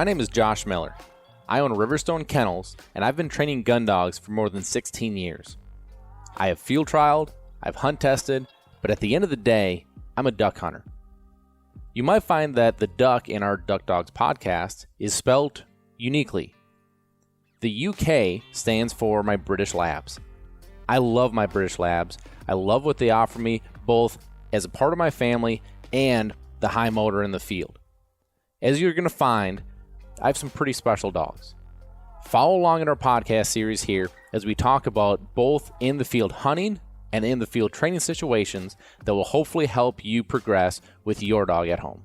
My name is Josh Miller. I own Riverstone Kennels, and I've been training gun dogs for more than 16 years. I have field trialed, I've hunt tested, but at the end of the day, I'm a duck hunter. You might find that the duck in our Duck Dogs podcast is spelled uniquely. The UK stands for my British Labs. I love my British Labs. I love what they offer me, both as a part of my family and the high motor in the field. As you're going to find, I have some pretty special dogs. Follow along in our podcast series here as we talk about both in the field hunting and in the field training situations that will hopefully help you progress with your dog at home.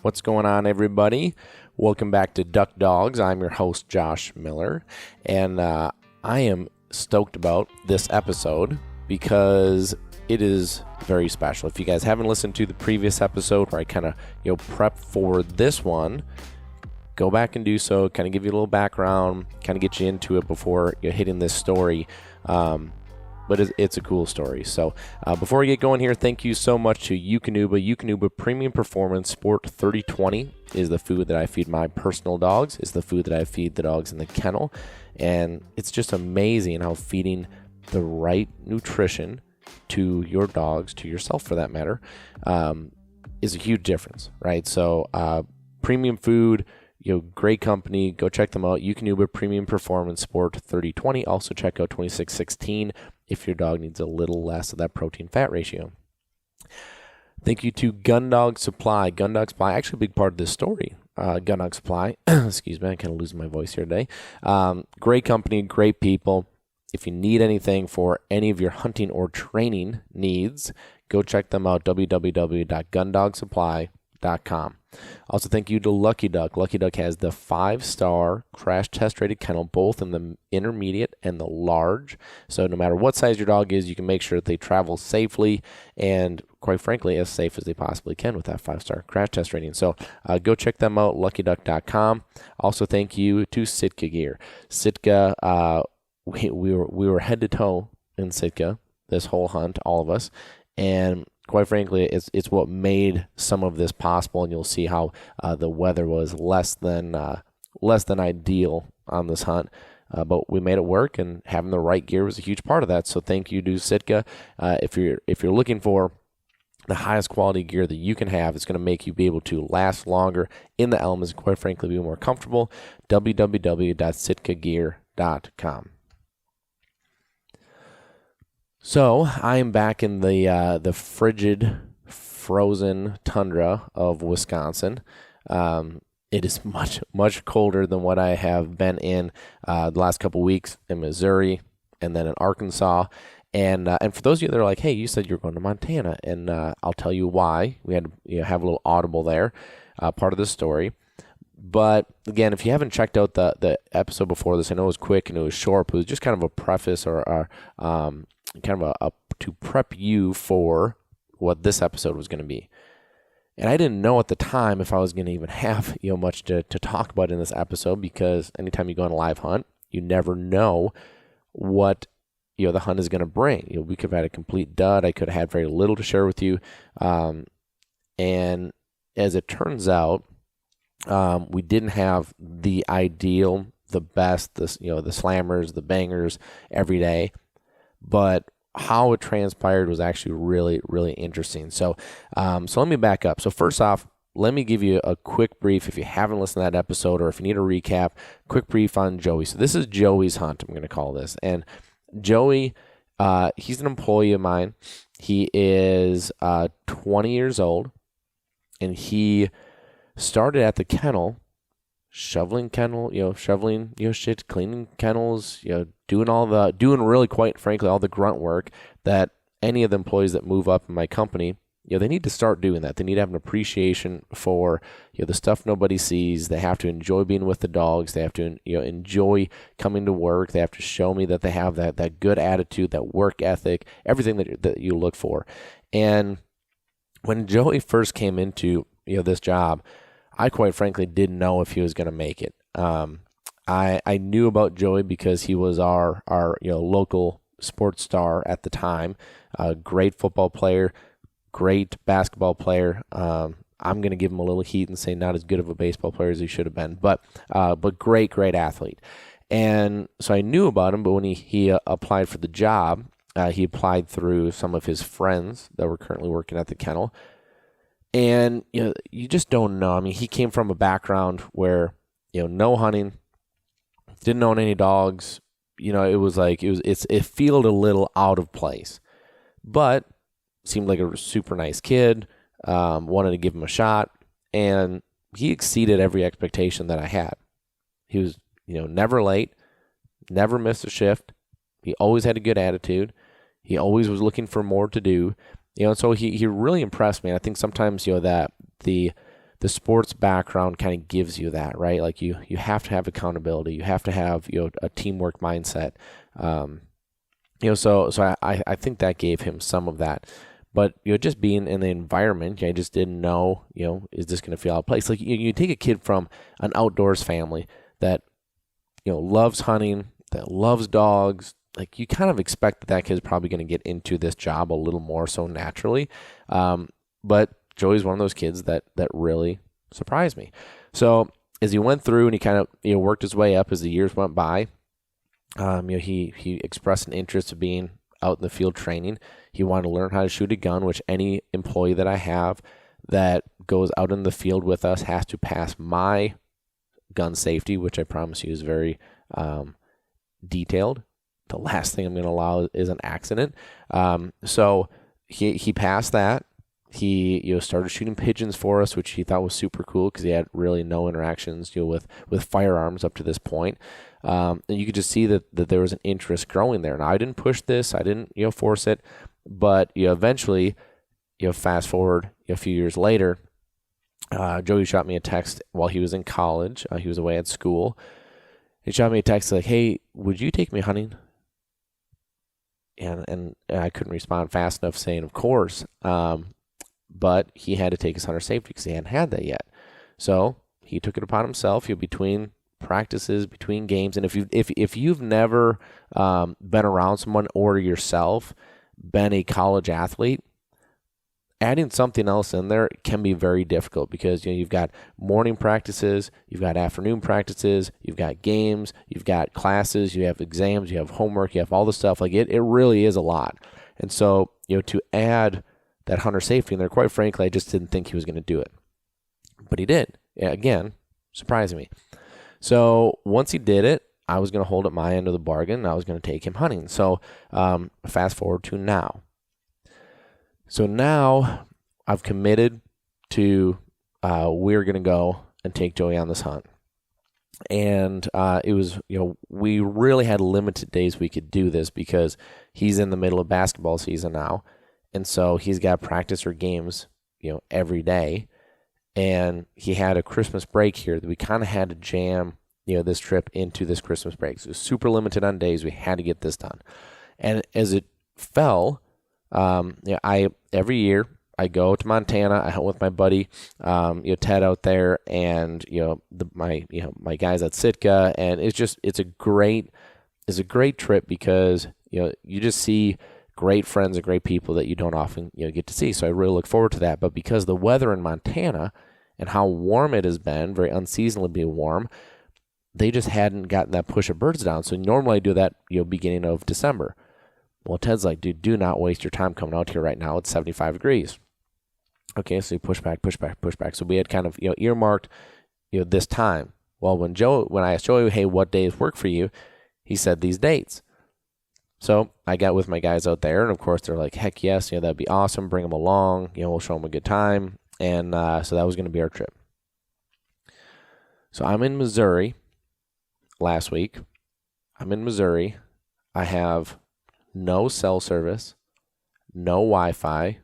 What's going on, everybody? Welcome back to Duck Dogs. I'm your host, Josh Miller, and I am stoked about this episode because it is very special. If you guys haven't listened to the previous episode where I kind of prep for this one, go back and do so, kind of give you a little background, kind of get you into it before you're hitting this story. But it's a cool story. So before we get going here, thank you so much to Eukanuba. Eukanuba Premium Performance Sport 3020 is the food that I feed my personal dogs. It's the food that I feed the dogs in the kennel. And it's just amazing how feeding the right nutrition to your dogs, to yourself for that matter, is a huge difference, right? So premium food, great company. Go check them out. Eukanuba Premium Performance Sport 3020. Also check out 2616 if your dog needs a little less of that protein fat ratio. Thank you to Gun Dog Supply. Gun Dog Supply, actually a big part of this story. Gun Dog Supply, excuse me, I'm kind of losing my voice here today. Great company, great people. If you need anything for any of your hunting or training needs, go check them out, www.gundogsupply.com. Also, thank you to Lucky Duck. Lucky Duck has the 5-star crash test rated kennel, both in the intermediate and the large. So no matter what size your dog is, you can make sure that they travel safely and, quite frankly, as safe as they possibly can with that 5-star crash test rating. So go check them out, luckyduck.com. Also, thank you to Sitka Gear. Sitka, we were head to toe in Sitka this whole hunt, all of us, and quite frankly, it's what made some of this possible, and you'll see how the weather was less than ideal on this hunt, but we made it work, and having the right gear was a huge part of that. So thank you to Sitka. If you're looking for the highest quality gear that you can have, it's going to make you be able to last longer in the elements, and quite frankly, be more comfortable. www.sitkagear.com. So I am back in the frigid, frozen tundra of Wisconsin. It is much, much colder than what I have been in the last couple weeks in Missouri and then in Arkansas. And for those of you that are like, hey, you said you were going to Montana, and I'll tell you why. We had to have a little audible there, part of the story. But again, if you haven't checked out the episode before this, I know it was quick and it was short, but it was just kind of a preface or kind of to prep you for what this episode was going to be. And I didn't know at the time if I was going to even have much to talk about in this episode, because anytime you go on a live hunt, you never know what the hunt is going to bring. We could have had a complete dud. I could have had very little to share with you. And as it turns out, we didn't have the ideal, the best, the slammers, the bangers every day, but how it transpired was actually really, really interesting. So let me back up. So first off, let me give you a quick brief, if you haven't listened to that episode, or if you need a recap, quick brief on Joey. So this is Joey's hunt, I'm going to call this. And Joey, he's an employee of mine. He is 20 years old, and he started at the kennel, shoveling shit, cleaning kennels, doing really, quite frankly, all the grunt work that any of the employees that move up in my company, they need to start doing that. They need to have an appreciation for, the stuff nobody sees. They have to enjoy being with the dogs. They have to, enjoy coming to work. They have to show me that they have that good attitude, that work ethic, everything that you look for. And when Joey first came into, this job, I quite frankly didn't know if he was going to make it. I knew about Joey because he was our local sports star at the time, a great football player, great basketball player. I'm going to give him a little heat and say not as good of a baseball player as he should have been, but great athlete. And so I knew about him, but when he applied for the job, he applied through some of his friends that were currently working at the kennel. And you just don't know. I mean, he came from a background where no hunting, didn't own any dogs. It was like it felt a little out of place, but seemed like a super nice kid. Wanted to give him a shot, and he exceeded every expectation that I had. He was never late, never missed a shift. He always had a good attitude. He always was looking for more to do. And so he really impressed me. And I think sometimes that the sports background kind of gives you that, right? Like you have to have accountability. You have to have a teamwork mindset. So I think that gave him some of that. But just being in the environment, I just didn't know, is this going to feel out of place? Like you take a kid from an outdoors family that loves hunting, that loves dogs. Like you kind of expect that kid's probably going to get into this job a little more so naturally. But Joey's one of those kids that really surprised me. So as he went through and he kind of worked his way up as the years went by, he expressed an interest of being out in the field training. He wanted to learn how to shoot a gun, which any employee that I have that goes out in the field with us has to pass my gun safety, which I promise you is very detailed. The last thing I'm going to allow is an accident. So he passed that. He started shooting pigeons for us, which he thought was super cool because he had really no interactions with firearms up to this point. And you could just see that there was an interest growing there. Now I didn't push this, I didn't force it, but eventually, fast forward a few years later, Joey shot me a text while he was in college. He was away at school. He shot me a text like, "Hey, would you take me hunting?" And I couldn't respond fast enough saying, "Of course." But he had to take his hunter safety because he hadn't had that yet. So he took it upon himself. Between practices, between games, and if you've never been around someone or yourself been a college athlete, adding something else in there can be very difficult because you've got morning practices, you've got afternoon practices, you've got games, you've got classes, you have exams, you have homework, you have all the stuff. Like it really is a lot. And so to add that hunter safety in there, quite frankly, I just didn't think he was going to do it, but he did. Again, surprising me. So once he did it, I was going to hold up my end of the bargain, and I was going to take him hunting. So fast forward to now. So now I've committed to we're going to go and take Joey on this hunt. And it was, we really had limited days we could do this because he's in the middle of basketball season now. And so he's got practice or games, every day. And he had a Christmas break here that we kind of had to jam, this trip into this Christmas break. So it was super limited on days. We had to get this done. And as it fell, every year I go to Montana. I hunt with my buddy, Ted out there, and my guys at Sitka, and it's a great trip because you just see great friends and great people that you don't often get to see. So I really look forward to that. But because the weather in Montana and how warm it has been, very unseasonably warm, they just hadn't gotten that push of birds down. So normally I do that beginning of December. Well, Ted's like, "Dude, do not waste your time coming out here right now. It's 75 degrees. Okay, so you push back. So we had kind of earmarked this time. Well, when I asked Joey, "Hey, what days work for you?" he said these dates. So I got with my guys out there, and of course they're like, "Heck yes, that'd be awesome. Bring them along. We'll show them a good time." And so that was going to be our trip. So I'm in Missouri last week. I have no cell service, no Wi-Fi,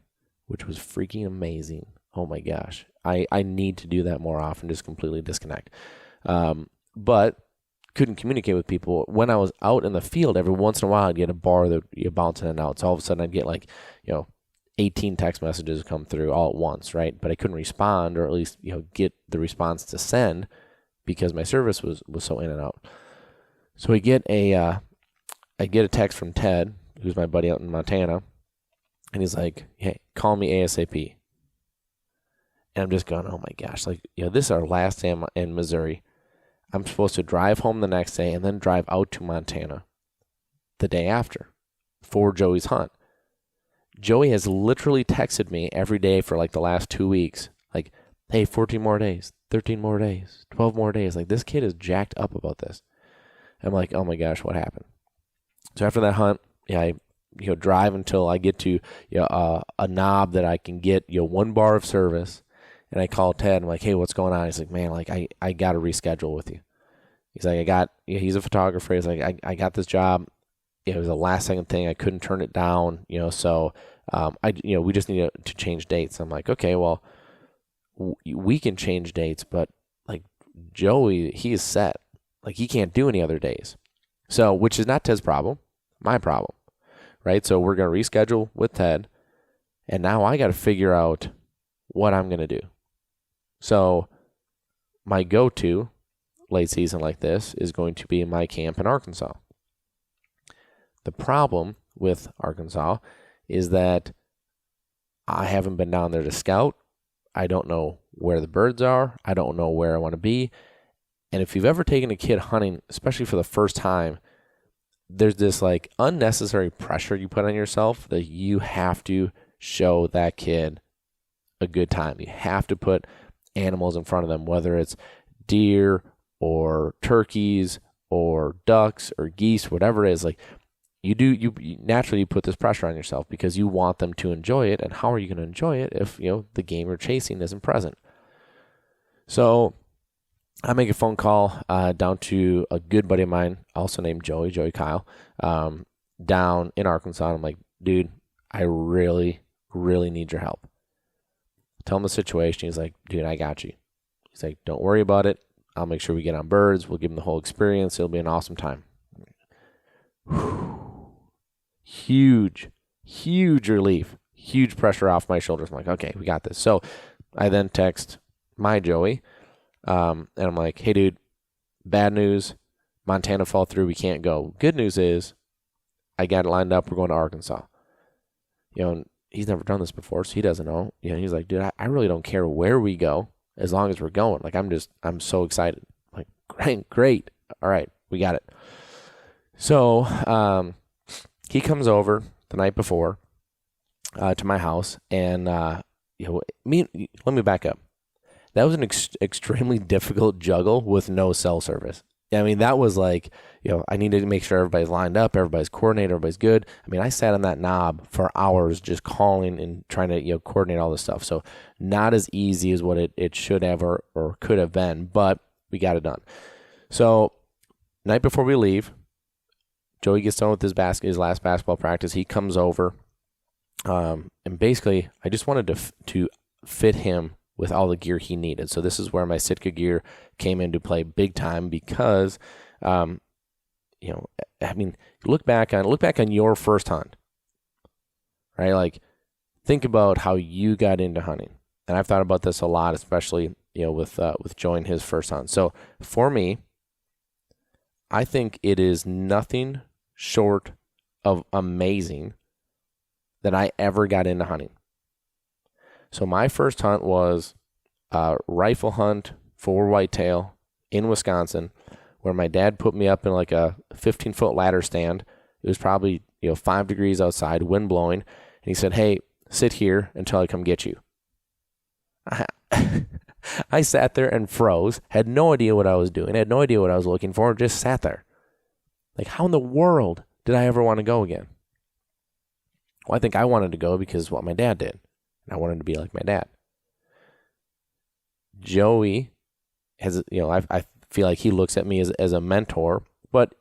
which was freaking amazing. Oh my gosh. I need to do that more often, just completely disconnect. But couldn't communicate with people. When I was out in the field, every once in a while I'd get a bar that you bounce in and out. So all of a sudden I'd get 18 text messages come through all at once, right? But I couldn't respond, or at least get the response to send because my service was so in and out. So I get a text from Ted, who's my buddy out in Montana, And he's like, hey, call me ASAP. And I'm just going, oh my gosh, like, this is our last day in Missouri. I'm supposed to drive home the next day and then drive out to Montana the day after for Joey's hunt. Joey has literally texted me every day for like the last 2 weeks, like, hey, 14 more days, 13 more days, 12 more days. Like, this kid is jacked up about this. I'm like, oh my gosh, what happened? So after that hunt, I drive until I get to a knob that I can get 1 bar of service. And I call Ted. I'm like, hey, what's going on? He's like, man, like I got to reschedule with you. He's like, he's a photographer. He's like, I got this job. It was a last second thing. I couldn't turn it down, so we just need to change dates. I'm like, okay, well, we can change dates, but like Joey, he is set. Like, he can't do any other days. So, which is not Ted's problem, my problem, right? So we're going to reschedule with Ted. And now I got to figure out what I'm going to do. So my go-to late season like this is going to be my camp in Arkansas. The problem with Arkansas is that I haven't been down there to scout. I don't know where the birds are. I don't know where I want to be. And if you've ever taken a kid hunting, especially for the first time, there's this like unnecessary pressure you put on yourself that you have to show that kid a good time. You have to put animals in front of them, whether it's deer or turkeys or ducks or geese, whatever it is. Like, you naturally put this pressure on yourself because you want them to enjoy it. And how are you going to enjoy it if the game you're chasing isn't present? So I make a phone call down to a good buddy of mine, also named Joey Kyle, down in Arkansas. I'm like, dude, I really, really need your help. Tell him the situation. He's like, dude, I got you. He's like, don't worry about it. I'll make sure we get on birds. We'll give him the whole experience. It'll be an awesome time. Huge relief. Huge pressure off my shoulders. I'm like, okay, we got this. So I then text my Joey, and I'm like, hey, dude, bad news. Montana fall through. We can't go. Good news is I got it lined up. We're going to Arkansas. He's never done this before, so he doesn't know. He's like, dude, I really don't care where we go as long as we're going. Like, I'm so excited. I'm like, great. All right, we got it. So he comes over the night before to my house, and let me back up. That was an extremely difficult juggle with no cell service. I mean, that was like, I needed to make sure everybody's lined up, everybody's coordinated, everybody's good. I mean, I sat on that knob for hours just calling and trying to, coordinate all this stuff. So not as easy as what it should have or could have been, but we got it done. So night before we leave, Joey gets done with his last basketball practice. He comes over, and basically I just wanted to fit him with all the gear he needed. So this is where my Sitka gear came into play big time because, look back on your first hunt, right? Like, think about how you got into hunting. And I've thought about this a lot, especially, with Joey his first hunt. So for me, I think it is nothing short of amazing that I ever got into hunting. So my first hunt was a rifle hunt for whitetail in Wisconsin, where my dad put me up in like a 15-foot ladder stand. It was probably 5 degrees outside, wind blowing, and he said, "Hey, sit here until I come get you." I sat there and froze, had no idea what I was doing, had no idea what I was looking for, just sat there. Like, how in the world did I ever want to go again? Well, I think I wanted to go because of what my dad did. I wanted to be like my dad. Joey has, I feel like he looks at me as a mentor, but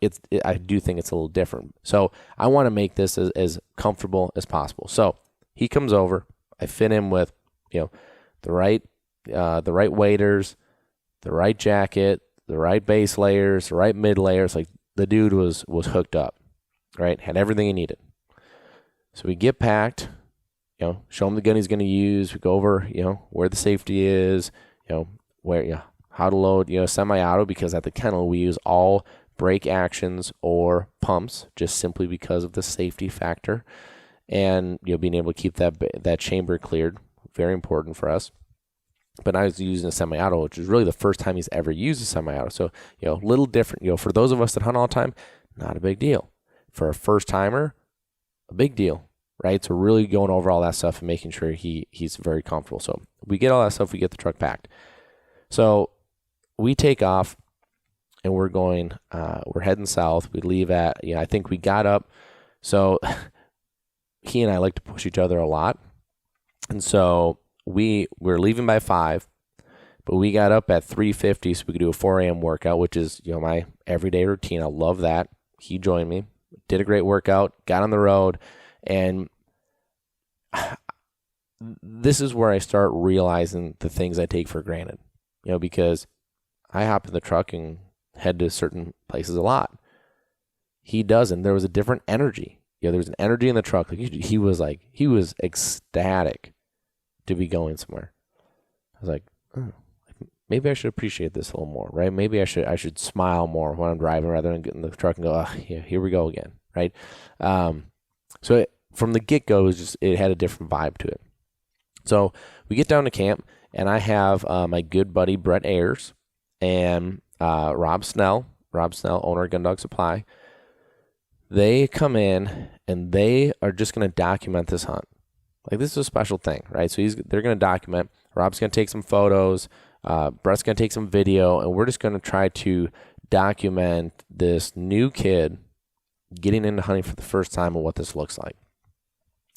I do think it's a little different. So I want to make this as comfortable as possible. So he comes over. I fit him with, the right waders, the right jacket, the right base layers, the right mid layers. Like, the dude was hooked up, right? Had everything he needed. So we get packed. Show him the gun he's going to use. We go over, where the safety is, where, how to load, semi-auto, because at the kennel we use all brake actions or pumps just simply because of the safety factor. and being able to keep that chamber cleared, very important for us. But I was using a semi-auto, which is really the first time he's ever used a semi-auto. So, a little different. For those of us that hunt all the time, not a big deal. For a first-timer, a big deal, right? So really going over all that stuff and making sure he's very comfortable. So we get all that stuff, we get the truck packed. So we take off, and we're going, we're heading south. We leave at, I think we got up. So he and I like to push each other a lot. And so we're leaving by 5, but we got up at 3:50 so we could do a 4 a.m. workout, which is, my everyday routine. I love that. He joined me, did a great workout, got on the road, and this is where I start realizing the things I take for granted, because I hop in the truck and head to certain places a lot. He doesn't. There was a different energy. There was an energy in the truck. He was ecstatic to be going somewhere. I was like, oh, maybe I should appreciate this a little more, right? Maybe I should smile more when I'm driving rather than get in the truck and go, oh, yeah, here we go again, right? So from the get-go, it had a different vibe to it. So we get down to camp, and I have my good buddy Brett Ayers and Rob Snell, owner of Gun Dog Supply. They come in, and they are just going to document this hunt. Like, this is a special thing, right? So they're going to document. Rob's going to take some photos. Brett's going to take some video, and we're just going to try to document this new kid getting into hunting for the first time and what this looks like.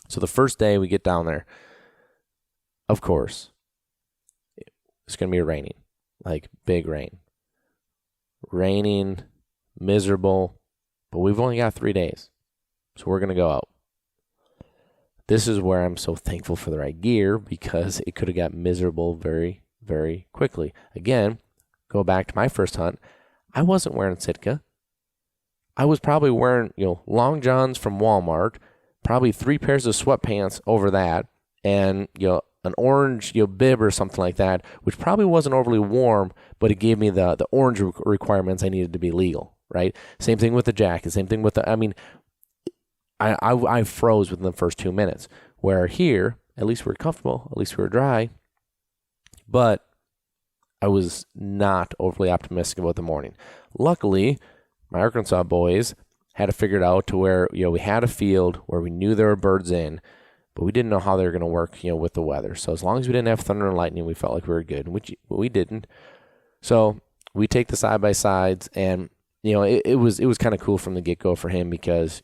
So the first day we get down there, of course, it's going to be raining, like big rain. Raining, miserable, but we've only got 3 days, so we're going to go out. This is where I'm so thankful for the right gear, because it could have got miserable very, very quickly. Again, go back to my first hunt. I wasn't wearing Sitka. I was probably wearing, long johns from Walmart, probably 3 pairs of sweatpants over that, and, an orange, bib or something like that, which probably wasn't overly warm, but it gave me the orange requirements I needed to be legal, right? Same thing with the jacket. Same thing with I froze within the first 2 minutes. Where here, at least we were comfortable, at least we were dry, but I was not overly optimistic about the morning. Luckily, my Arkansas boys had it figured out to where, we had a field where we knew there were birds in, but we didn't know how they were going to work, with the weather. So as long as we didn't have thunder and lightning, we felt like we were good, which we didn't. So we take the side-by-sides, and, it was kind of cool from the get-go for him, because,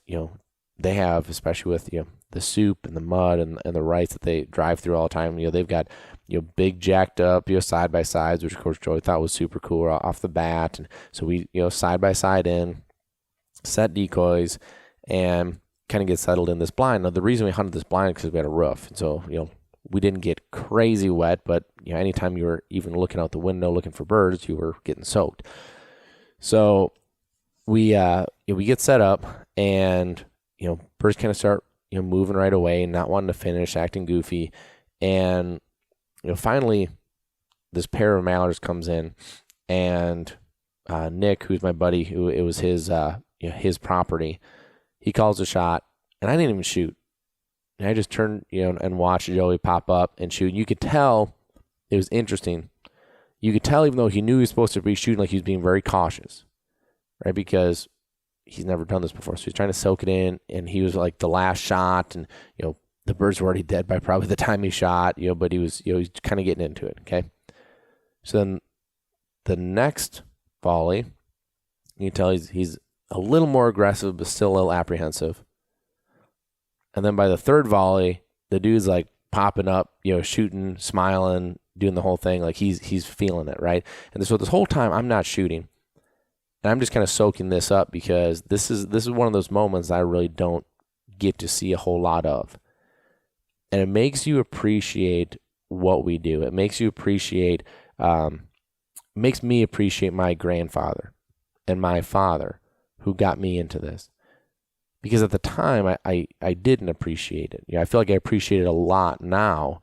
they have, especially with, the soup and the mud and the rice that they drive through all the time, they've got, big jacked up, side-by-sides, which of course Joey thought was super cool off the bat. And so we, side-by-side in, set decoys, and kind of get settled in this blind. Now, the reason we hunted this blind is because we had a roof. And so, we didn't get crazy wet, but, anytime you were even looking out the window looking for birds, you were getting soaked. So we get set up, and, birds kind of start, moving right away, not wanting to finish, acting goofy. And, finally, this pair of mallards comes in, and Nick, who's my buddy, who it was his property, he calls a shot, and I didn't even shoot. And I just turned, and watched Joey pop up and shoot. You could tell it was interesting. You could tell, even though he knew he was supposed to be shooting, like he was being very cautious, right? Because he's never done this before. So he's trying to soak it in, and he was like the last shot, and, the birds were already dead by probably the time he shot, but he was, he's kind of getting into it, okay? So then the next volley, you can tell he's a little more aggressive, but still a little apprehensive. And then by the third volley, the dude's like popping up, shooting, smiling, doing the whole thing. Like he's feeling it, right? And so this whole time I'm not shooting, and I'm just kind of soaking this up, because this is one of those moments I really don't get to see a whole lot of. And it makes you appreciate what we do. It makes you appreciate, makes me appreciate my grandfather and my father, who got me into this. Because at the time, I didn't appreciate it. I feel like I appreciate it a lot now,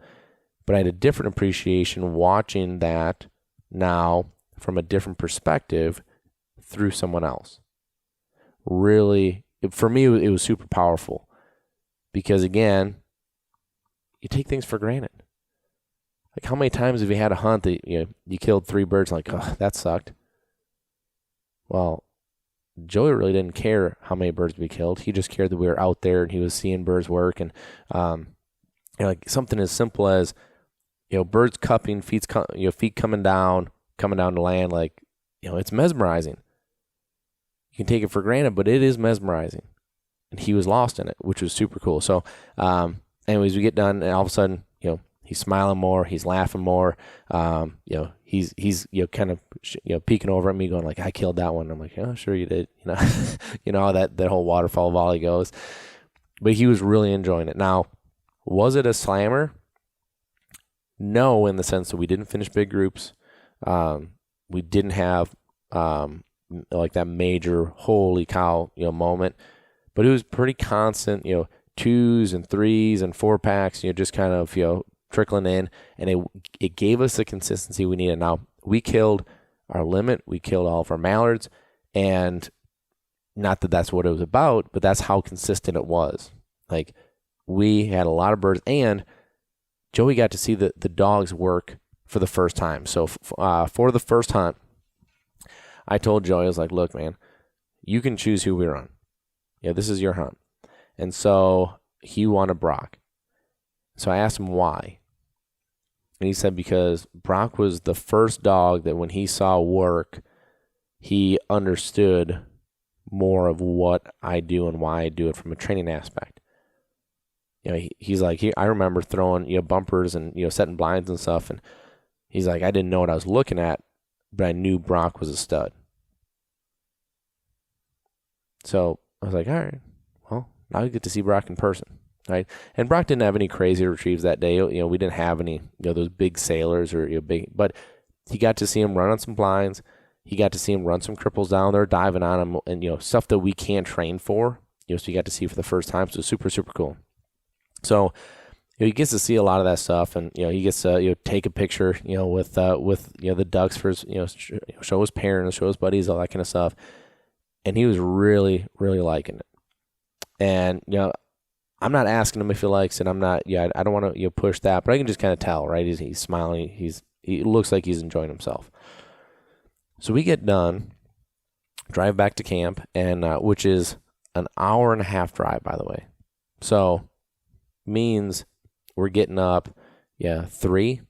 but I had a different appreciation watching that now from a different perspective through someone else. Really, for me, it was super powerful, because again, you take things for granted. Like, how many times have you had a hunt that you killed 3 birds, like, oh, that sucked? Well, Joey really didn't care how many birds we killed. He just cared that we were out there and he was seeing birds work. And like something as simple as birds cupping, feet coming down to land, like it's mesmerizing. You can take it for granted, but it is mesmerizing. And he was lost in it, which was super cool. So, anyways, we get done, and all of a sudden, he's smiling more, he's laughing more. He's kind of peeking over at me, going like, "I killed that one." I'm like, "Oh, sure you did." How that whole waterfall volley goes. But he was really enjoying it. Now, was it a slammer? No, in the sense that we didn't finish big groups. We didn't have like that major holy cow moment, but it was pretty constant. 2s and 3s and 4-packs. Just kind of trickling in, and it gave us the consistency we needed. Now, we killed our limit, we killed all of our mallards, and not that that's what it was about, but that's how consistent it was. Like, we had a lot of birds, and Joey got to see the dogs work for the first time. So for the first hunt, I told Joey, I was like, "Look, man, you can choose who we run. This is your hunt." And so he wanted Brock. So I asked him why. And he said because Brock was the first dog that when he saw work, he understood more of what I do and why I do it from a training aspect. He's like, I remember throwing bumpers and setting blinds and stuff, and he's like, I didn't know what I was looking at, but I knew Brock was a stud. So I was like, all right, well, now you get to see Brock in person. Right, and Brock didn't have any crazy retrieves that day. We didn't have any, those big sailors or big, but he got to see him run on some blinds. He got to see him run some cripples down there, diving on him, and stuff that we can't train for. So he got to see for the first time. So super, super cool. So he gets to see a lot of that stuff, and he gets to take a picture, with the ducks for his, show his parents, show his buddies, all that kind of stuff. And he was really, really liking it. And I'm not asking him if he likes it. I'm not. I don't want to push that, but I can just kind of tell, right? He's smiling. He looks like he's enjoying himself. So we get done, drive back to camp, and which is an 1.5-hour drive, by the way. So means we're getting up, 3,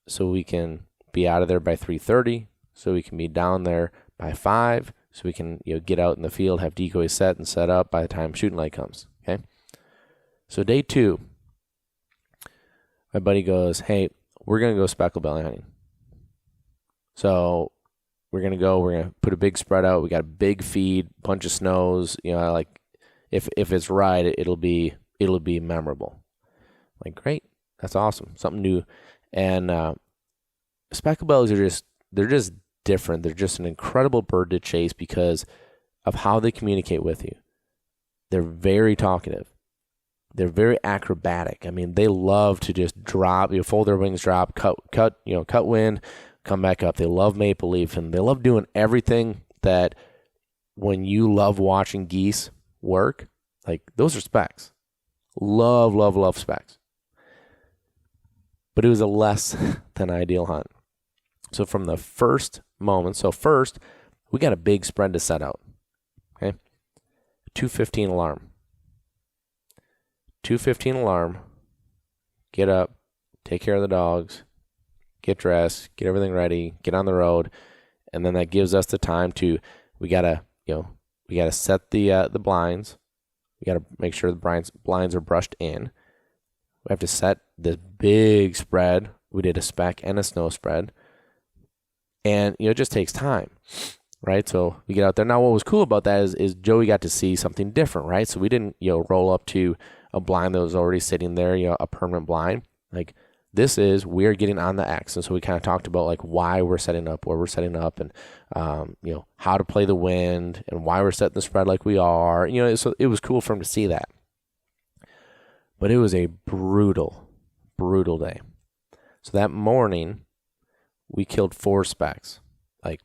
so we can be out of there by 3:30, so we can be down there by 5, so we can get out in the field, have decoys set and set up by the time shooting light comes. Okay. So day 2, my buddy goes, "Hey, we're going to go speckled belly hunting." So we're going to put a big spread out. We got a big feed, bunch of snows, like if it's right, it'll be memorable. Like, great. That's awesome. Something new. And speckled bellies they're just different. They're just an incredible bird to chase because of how they communicate with you. They're very talkative. They're very acrobatic. I mean, they love to just drop, fold their wings, drop, cut wind, come back up. They love maple leaf, and they love doing everything that when you love watching geese work, like those are specs. Love, love, love specs. But it was a less than ideal hunt. So from the first moment, first, we got a big spread to set out. Okay? 2:15 alarm. 2:15 alarm, get up, take care of the dogs, get dressed, get everything ready, get on the road, and then that gives us the time to, we gotta set the blinds, we gotta make sure the blinds are brushed in. We have to set this big spread. We did a spec and a snow spread, and it just takes time. Right, so we get out there. Now, what was cool about that is Joey got to see something different, right? So we didn't, roll up to a blind that was already sitting there, a permanent blind. Like, we're getting on the X, and so we kind of talked about like why we're setting up, where we're setting up, and how to play the wind, and why we're setting the spread like we are. So it was cool for him to see that. But it was a brutal, brutal day. So that morning, we killed 4 specs, like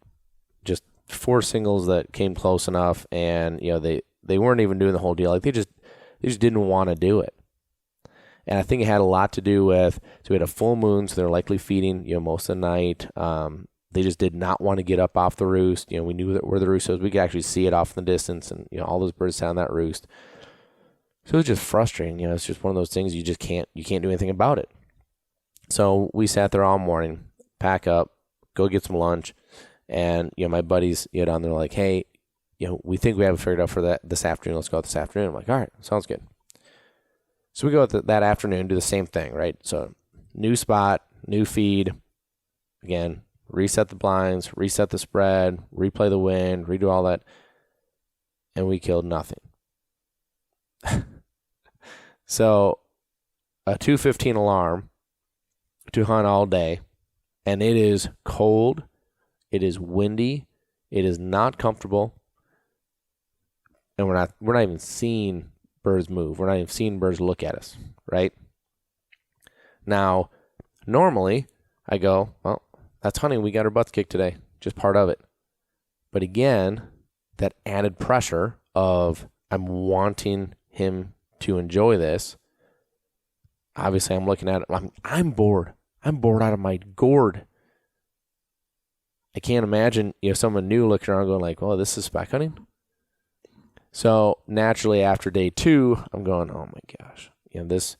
just 4 singles that came close enough, and they weren't even doing the whole deal. Like They just didn't want to do it. And I think it had a lot to do with, so we had a full moon, so they're likely feeding, most of the night. They just did not want to get up off the roost. We knew that where the roost was. We could actually see it off in the distance, and, all those birds sat on that roost. So it was just frustrating. It's just one of those things you can't do anything about it. So we sat there all morning, pack up, go get some lunch, and, my buddies, down there like, hey, we think we have it figured out for this afternoon. Let's go out this afternoon. I'm like, all right, sounds good. So we go out that afternoon, do the same thing, right? So new spot, new feed. Again, reset the blinds, reset the spread, replay the wind, redo all that. And we killed nothing. So a 2:15 alarm to hunt all day. And it is cold. It is windy. It is not comfortable. And we're not even seeing birds move. We're not even seeing birds look at us, right? Now, normally, I go, well, that's hunting. We got our butts kicked today. Just part of it. But again, that added pressure of I'm wanting him to enjoy this. Obviously, I'm looking at it. I'm bored. I'm bored out of my gourd. I can't imagine someone new looking around going like, well, this is spec hunting. So naturally, after day 2, I'm going, oh my gosh, this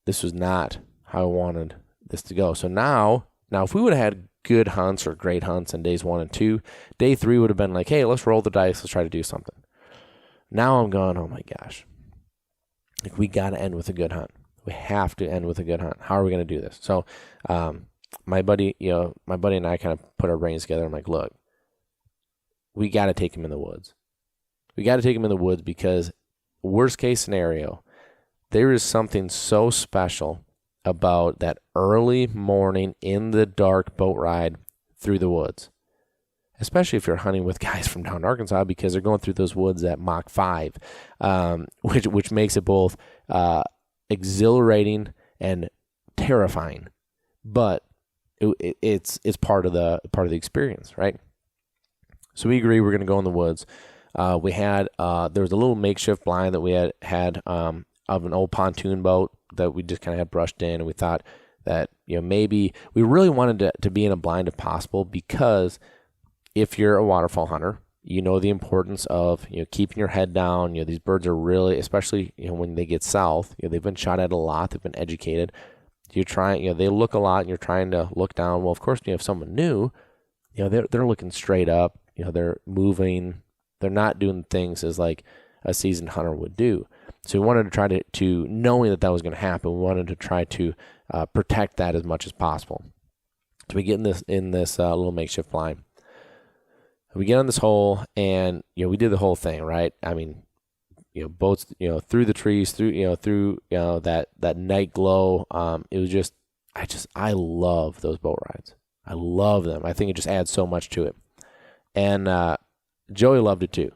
was not how I wanted this to go. So now if we would have had good hunts or great hunts on days 1 and 2, day 3 would have been like, hey, let's roll the dice, let's try to do something. Now I'm going, oh my gosh, like we got to end with a good hunt. We have to end with a good hunt. How are we going to do this? So, my buddy and I kind of put our brains together. I'm like, look, we got to take him in the woods. We got to take him in the woods because worst case scenario, there is something so special about that early morning in the dark boat ride through the woods, especially if you're hunting with guys from down Arkansas because they're going through those woods at Mach 5, which makes it both exhilarating and terrifying, but it's part of the experience, right? So we agree we're going to go in the woods. We had there was a little makeshift blind that we had of an old pontoon boat that we just kind of had brushed in, and we thought that maybe we really wanted to be in a blind if possible, because if you're a waterfowl hunter, the importance of keeping your head down. These birds are really, especially when they get south, they've been shot at a lot, they've been educated. You're trying, they look a lot, and you're trying to look down. Well, of course, if someone new, they're looking straight up. They're moving. They're not doing things as like a seasoned hunter would do. So we wanted to try to knowing that was going to happen, we wanted to try to protect that as much as possible. So we get in this little makeshift blind. We get on this hole, and we did the whole thing, right? I mean, boats, through the trees, through that night glow. It was just, I love those boat rides. I love them. I think it just adds so much to it. And Joey loved it too.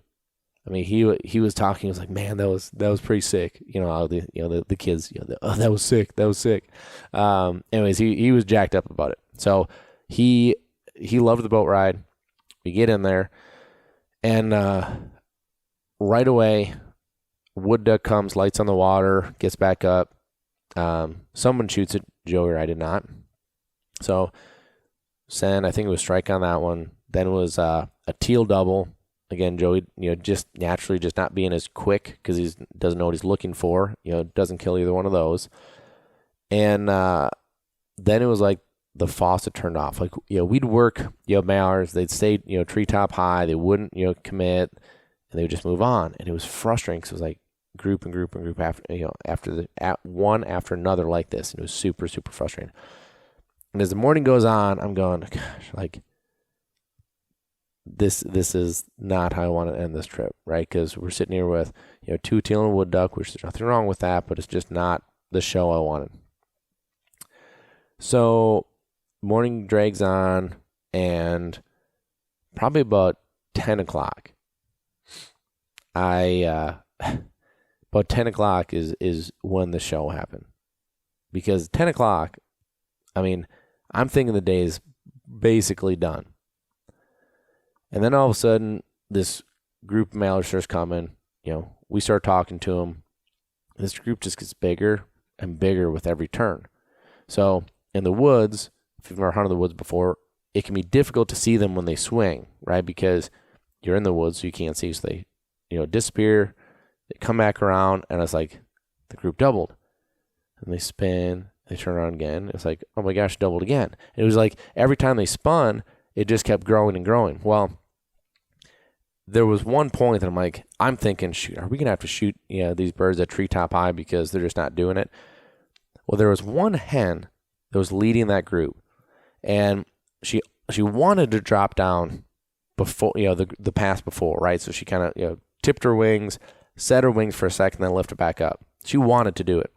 I mean, he was talking. He was like, "Man, that was pretty sick." The kids. Oh, that was sick. That was sick. Anyways, he was jacked up about it. So he loved the boat ride. We get in there, and right away, wood duck comes, lights on the water, gets back up. Someone shoots it. Joey or I did not. So send. I think it was strike on that one. Then it was a teal double. Again, Joey, just naturally just not being as quick because he doesn't know what he's looking for. Doesn't kill either one of those. And then it was like the faucet turned off. Like, we'd work, hours. They'd stay, treetop high. They wouldn't, commit, and they would just move on. And it was frustrating because it was like group after one after another like this. And it was super, super frustrating. And as the morning goes on, I'm going, gosh, like, this is not how I want to end this trip, right? Because we're sitting here with, 2 teal and a wood duck, which there's nothing wrong with that, but it's just not the show I wanted. So morning drags on, and probably about 10 o'clock, about 10 o'clock is when the show happened. Because 10 o'clock, I mean, I'm thinking the day is basically done. And then all of a sudden, this group of mailers starts coming. We start talking to them. This group just gets bigger and bigger with every turn. So in the woods, if you've never hunted the woods before, it can be difficult to see them when they swing, right? Because you're in the woods, so you can't see. So they, disappear. They come back around, and it's like the group doubled. And they spin. They turn around again. It's like, oh my gosh, doubled again. And it was like every time they spun, it just kept growing and growing. Well, there was one point that I'm thinking, shoot, are we going to have to shoot these birds at treetop high because they're just not doing it? Well, there was one hen that was leading that group, and she wanted to drop down before, the pass before, right? So she kind of, tipped her wings, set her wings for a second, then lifted back up. She wanted to do it.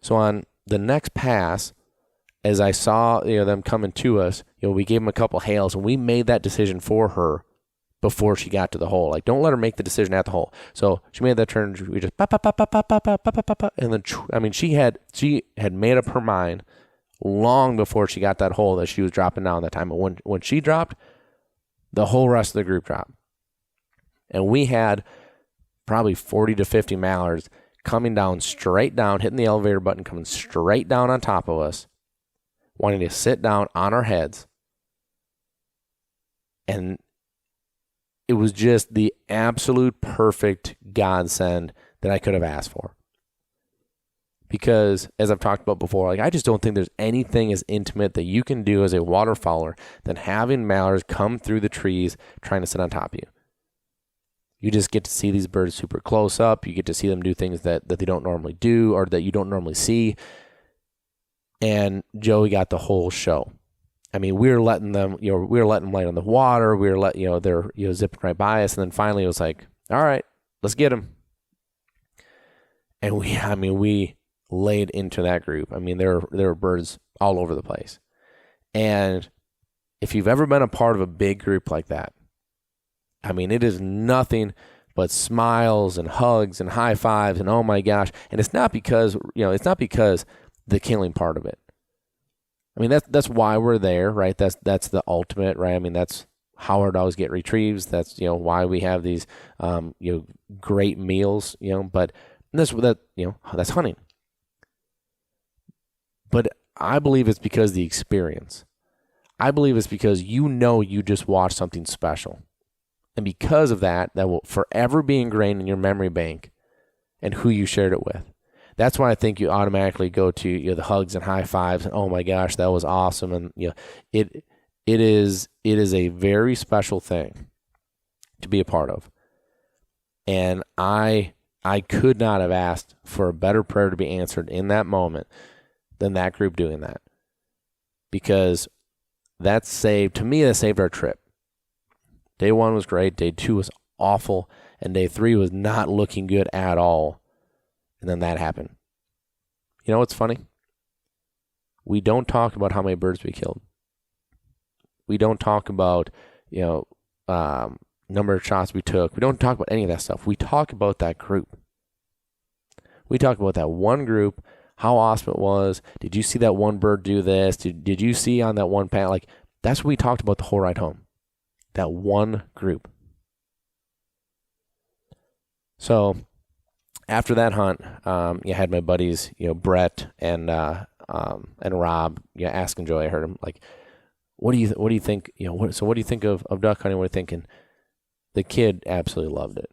So on the next pass, as I saw, them coming to us, we gave them a couple hails, and we made that decision for her before she got to the hole. Like, don't let her make the decision at the hole. So she made that turn. We just and then she had made up her mind long before she got that hole that she was dropping down that time. But when she dropped, the whole rest of the group dropped, and we had probably 40 to 50 mallards coming down straight down, hitting the elevator button, coming straight down on top of us, wanting to sit down on our heads, and it was just the absolute perfect godsend that I could have asked for. Because, as I've talked about before, I just don't think there's anything as intimate that you can do as a waterfowler than having mallards come through the trees trying to sit on top of you. You just get to see these birds super close up. You get to see them do things that they don't normally do or that you don't normally see. And Joey got the whole show. We were letting them, light on the water. We were letting, they're, zipping right by us. And then finally it was like, all right, let's get them. And we laid into that group. There were birds all over the place. And if you've ever been a part of a big group like that, it is nothing but smiles and hugs and high fives and oh my gosh. And it's not because, the killing part of it. That's why we're there, right? That's the ultimate, right? That's how our dogs get retrieves. That's, why we have these, great meals, but that's hunting. But I believe it's because of the experience. I believe it's because you just watched something special. And because of that will forever be ingrained in your memory bank and who you shared it with. That's why I think you automatically go to the hugs and high fives and oh my gosh, that was awesome. And it is a very special thing to be a part of. And I could not have asked for a better prayer to be answered in that moment than that group doing that. Because that saved our trip. Day 1 was great. Day 2 was awful. And day 3 was not looking good at all. And then that happened. You know what's funny? We don't talk about how many birds we killed. We don't talk about, number of shots we took. We don't talk about any of that stuff. We talk about that group. We talk about that one group, how awesome it was. Did you see that one bird do this? Did you see on that one pan? That's what we talked about the whole ride home. That one group. So after that hunt, I had my buddies, Brett and Rob, asking Joey. I heard him what do you think? So what do you think of duck hunting? What are you thinking? The kid absolutely loved it.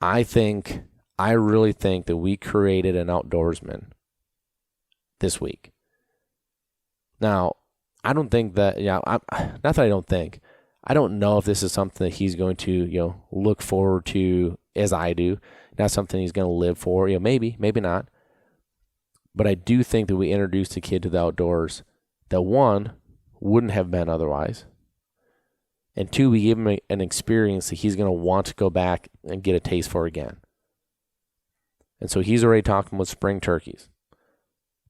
I really think that we created an outdoorsman this week. Now, I don't think that, not that I don't think. I don't know if this is something that he's going to, look forward to as I do. Not something he's going to live for. Maybe not. But I do think that we introduced the kid to the outdoors that, one, wouldn't have been otherwise. And two, we gave him an experience that he's going to want to go back and get a taste for again. And so he's already talking about spring turkeys.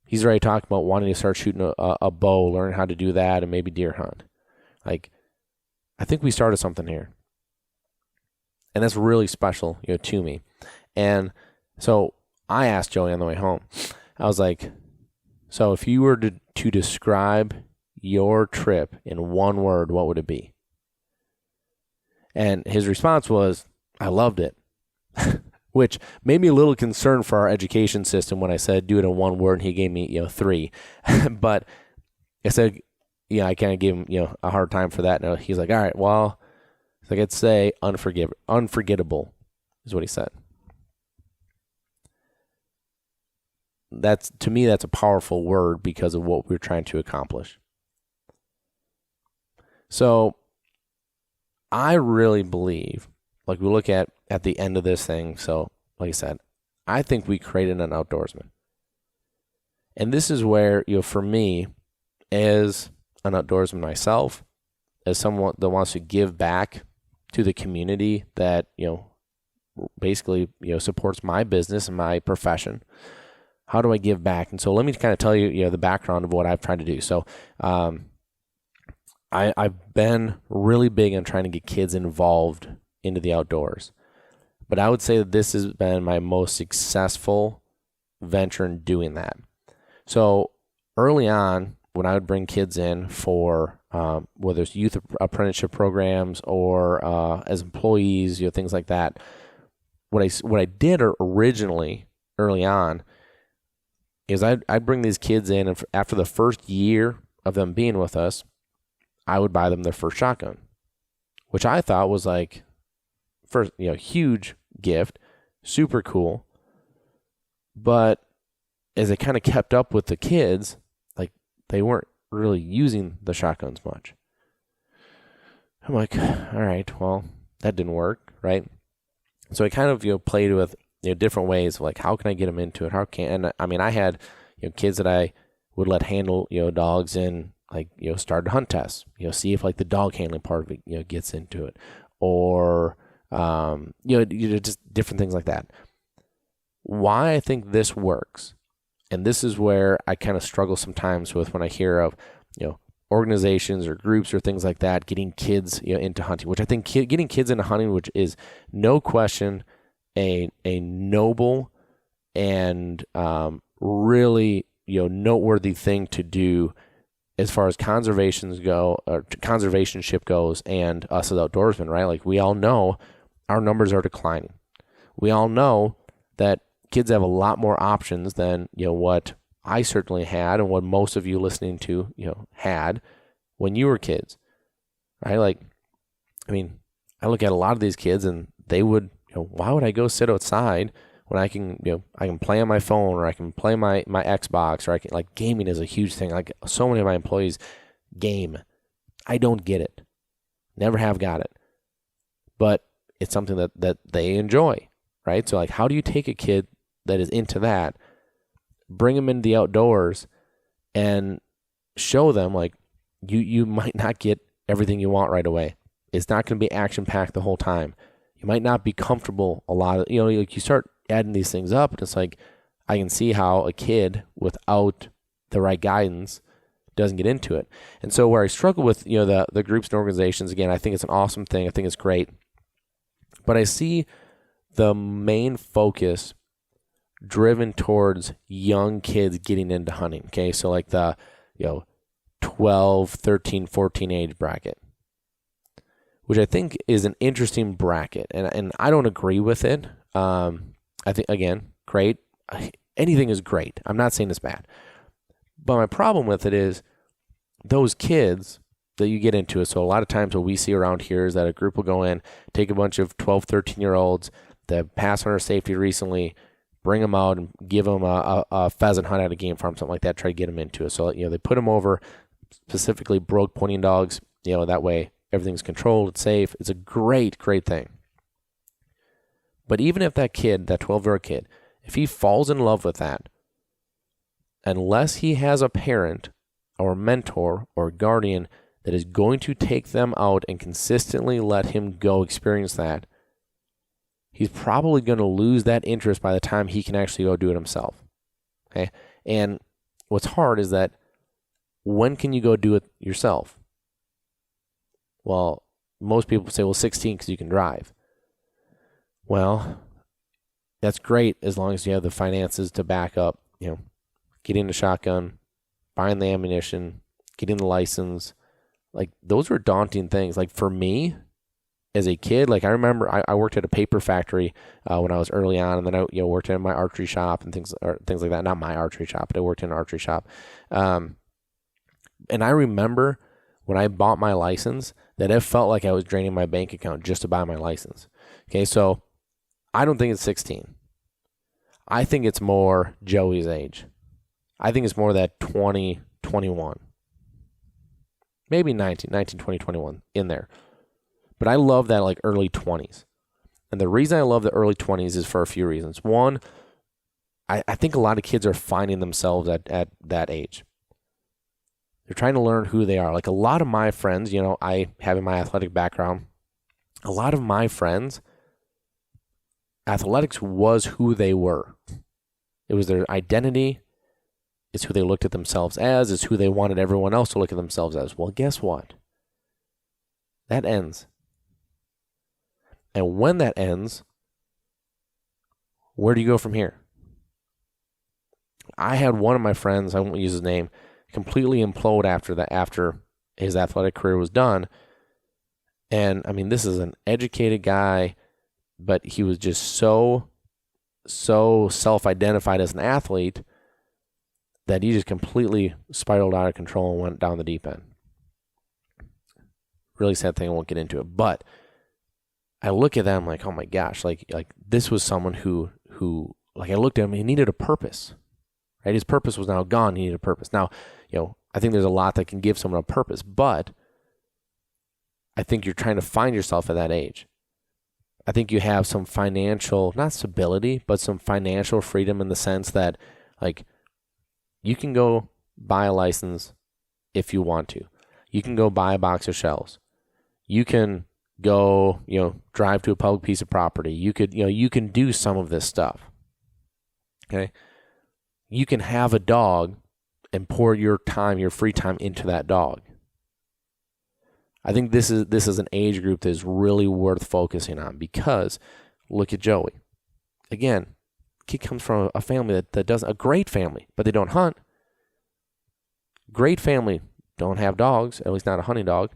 He's already talking about wanting to start shooting a bow, learn how to do that, and maybe deer hunt. I think we started something here. And that's really special, to me. And so I asked Joey on the way home, I was like, so if you were to describe your trip in one word, what would it be? And his response was, I loved it. which made me a little concerned for our education system when I said do it in one word, and he gave me 3. But I said, I kind of gave him a hard time for that. And he's like, all right, well, I'd say unforgettable is what he said. To me, that's a powerful word because of what we're trying to accomplish. So I really believe, like we look at the end of this thing, so like I said, I think we created an outdoorsman. And this is where, for me, as an outdoorsman myself, as someone that wants to give back to the community that, basically, supports my business and my profession, how do I give back? And so let me kind of tell you, the background of what I've tried to do. So I've been really big on trying to get kids involved into the outdoors. But I would say that this has been my most successful venture in doing that. So early on, when I would bring kids in for whether it's youth apprenticeship programs or as employees, things like that, what I did originally early on is I'd bring these kids in, and after the first year of them being with us, I would buy them their first shotgun, which I thought was like first, huge gift, super cool. But as I kind of kept up with the kids, like they weren't really using the shotguns much. I'm like, all right, well, that didn't work, right? So I kind of played with different ways of like, how can I get them into it? And I mean, I had kids that I would let handle dogs in, like started hunt tests, see if like the dog handling part of it gets into it, or just different things like that. Why I think this works, and this is where I kind of struggle sometimes with when I hear of organizations or groups or things like that getting kids into hunting, which I think getting kids into hunting, which is no question a noble and really noteworthy thing to do as far as conservationship goes, and us as outdoorsmen, right? Like we all know our numbers are declining. We all know that kids have a lot more options than what I certainly had, and what most of you listening to had when you were kids, right? Like, I mean, I look at a lot of these kids, and they would, why would I go sit outside when I can, I can play on my phone, or I can play my Xbox, or I can, like, gaming is a huge thing. Like so many of my employees game. I don't get it. Never have got it. But it's something that they enjoy, right? So like, how do you take a kid that is into that, bring them into the outdoors, and show them like you might not get everything you want right away. It's not going to be action-packed the whole time. You might not be comfortable a lot of, like you start adding these things up, and it's like, I can see how a kid without the right guidance doesn't get into it. And so where I struggle with, the groups and organizations, again, I think it's an awesome thing. I think it's great. But I see the main focus driven towards young kids getting into hunting. Okay. So like the, 12, 13, 14 age bracket, which I think is an interesting bracket. And I don't agree with it. I think, again, great. Anything is great. I'm not saying it's bad. But my problem with it is those kids that you get into it. So a lot of times what we see around here is that a group will go in, take a bunch of 12, 13-year-olds that passed hunter safety recently, bring them out and give them a pheasant hunt at a game farm, something like that, try to get them into it. So, they put them over specifically broke pointing dogs, that way everything's controlled, it's safe. It's a great, great thing. But even if that kid, that 12-year-old kid, if he falls in love with that, unless he has a parent or mentor or guardian that is going to take them out and consistently let him go experience that, he's probably going to lose that interest by the time he can actually go do it himself. Okay? And what's hard is that when can you go do it yourself? Well, most people say, 16 because you can drive. Well, that's great as long as you have the finances to back up, getting the shotgun, buying the ammunition, getting the license. Like, those were daunting things. Like, for me, as a kid, like I remember I worked at a paper factory when I was early on, and then I worked in my archery shop and things like that. Not my archery shop, but I worked in an archery shop. And I remember when I bought my license that it felt like I was draining my bank account just to buy my license. Okay, so I don't think it's 16. I think it's more Joey's age. I think it's more that 20, 21. Maybe 19, 20, 21 in there. But I love that like early 20s. And the reason I love the early 20s is for a few reasons. One, I think a lot of kids are finding themselves at that age. They're trying to learn who they are. Like a lot of my friends, I have in my athletic background, a lot of my friends, athletics was who they were. It was their identity. It's who they looked at themselves as. It's who they wanted everyone else to look at themselves as. Well, guess what? That ends. And when that ends, where do you go from here? I had one of my friends, I won't use his name, completely implode after his athletic career was done. And I mean, this is an educated guy, but he was just so self-identified as an athlete that he just completely spiraled out of control and went down the deep end. Really sad thing, I won't get into it. But I look at them like, oh my gosh, like this was someone who like I looked at him, he needed a purpose. Right? His purpose was now gone, he needed a purpose. Now, I think there's a lot that can give someone a purpose, but I think you're trying to find yourself at that age. I think you have some financial, not stability, but some financial freedom in the sense that, like, you can go buy a license if you want to. You can go buy a box of shells. You can go, drive to a public piece of property. You can do some of this stuff. Okay? You can have a dog and pour your free time into that dog. I think this is an age group that is really worth focusing on because look at Joey. Again, kid comes from a family that does a great family, but they don't hunt. Great family, don't have dogs, at least not a hunting dog.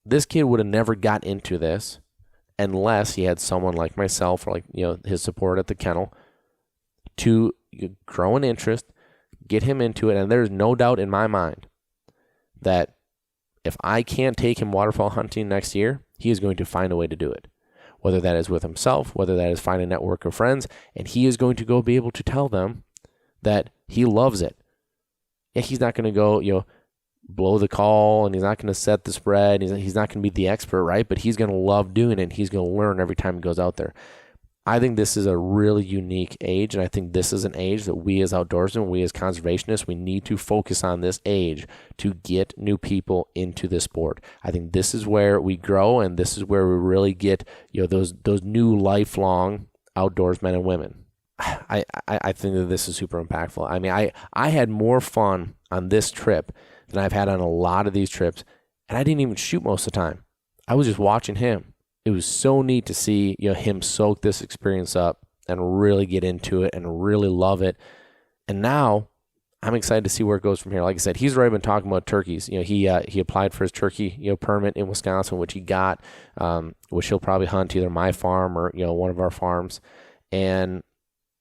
This kid would have never got into this unless he had someone like myself or his support at the kennel to grow an interest, get him into it. And there's no doubt in my mind that if I can't take him waterfowl hunting next year, he is going to find a way to do it. Whether that is with himself, whether that is find a network of friends, and he is going to go be able to tell them that he loves it. Yeah, he's not going to go, blow the call, and he's not going to set the spread. He's not going to be the expert, right? But he's going to love doing it, and he's going to learn every time he goes out there. I think this is a really unique age, and I think this is an age that we as outdoorsmen, we as conservationists, we need to focus on this age to get new people into this sport. I think this is where we grow, and this is where we really get those new lifelong outdoorsmen and women. I think that this is super impactful. I mean, I had more fun on this trip than I've had on a lot of these trips, and I didn't even shoot most of the time. I was just watching him. It was so neat to see him soak this experience up and really get into it and really love it. And now I'm excited to see where it goes from here. Like I said, he's already been talking about turkeys. He applied for his turkey permit in Wisconsin, which he got, which he'll probably hunt either my farm or one of our farms, and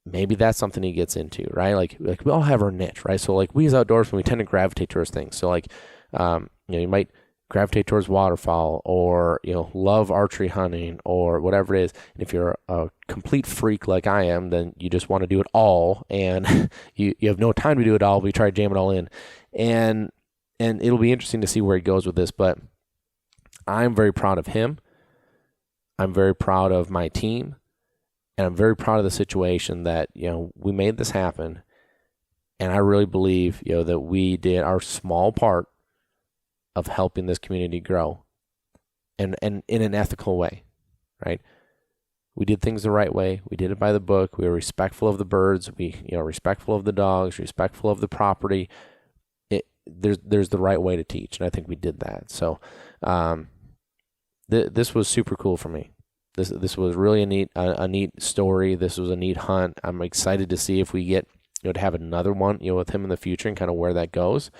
maybe that's something he gets into, right? Like we all have our niche, right? So like we as outdoorsmen, we tend to gravitate towards things. So like you might gravitate towards waterfowl or love archery hunting or whatever it is. And if you're a complete freak like I am, then you just want to do it all, and you have no time to do it all, but you try to jam it all in, and it'll be interesting to see where he goes with this. But I'm very proud of him. I'm very proud of my team, and I'm very proud of the situation that we made this happen. And I really believe that we did our small part of helping this community grow, and in an ethical way, right? We did things the right way. We did it by the book. We were respectful of the birds. We, respectful of the dogs, respectful of the property. There's the right way to teach, and I think we did that. So, this was super cool for me. This was really a neat story. This was a neat hunt. I'm excited to see if we get to have another one with him in the future and kind of where that goes.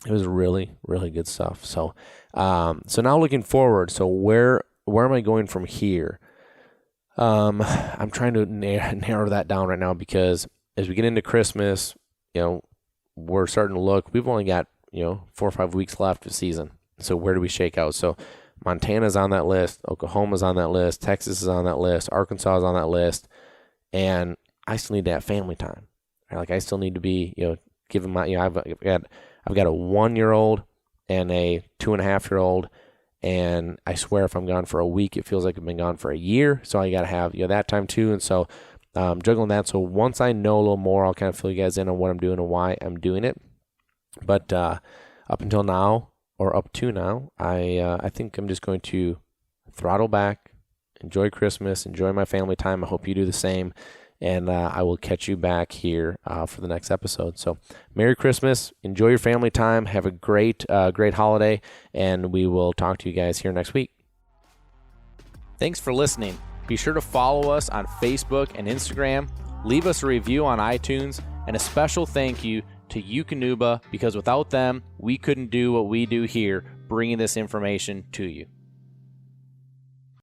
It was really, really good stuff. So, so now looking forward. So where am I going from here? I'm trying to narrow that down right now, because as we get into Christmas, we're starting to look. We've only got 4 or 5 weeks left of season. So where do we shake out? So Montana's on that list, Oklahoma's on that list, Texas is on that list, Arkansas is on that list, and I still need to have family time. Right? Like I still need to be, giving my, I've got a 1-year-old and a 2.5-year-old, and I swear if I'm gone for a week, it feels like I've been gone for a year. So I got to have that time too, and so juggling that. So once I know a little more, I'll kind of fill you guys in on what I'm doing and why I'm doing it. But up until now, or up to now, I think I'm just going to throttle back, enjoy Christmas, enjoy my family time. I hope you do the same. And I will catch you back here for the next episode. So Merry Christmas. Enjoy your family time. Have a great holiday. And we will talk to you guys here next week. Thanks for listening. Be sure to follow us on Facebook and Instagram. Leave us a review on iTunes. And a special thank you to Yukonuba, because without them, we couldn't do what we do here, bringing this information to you.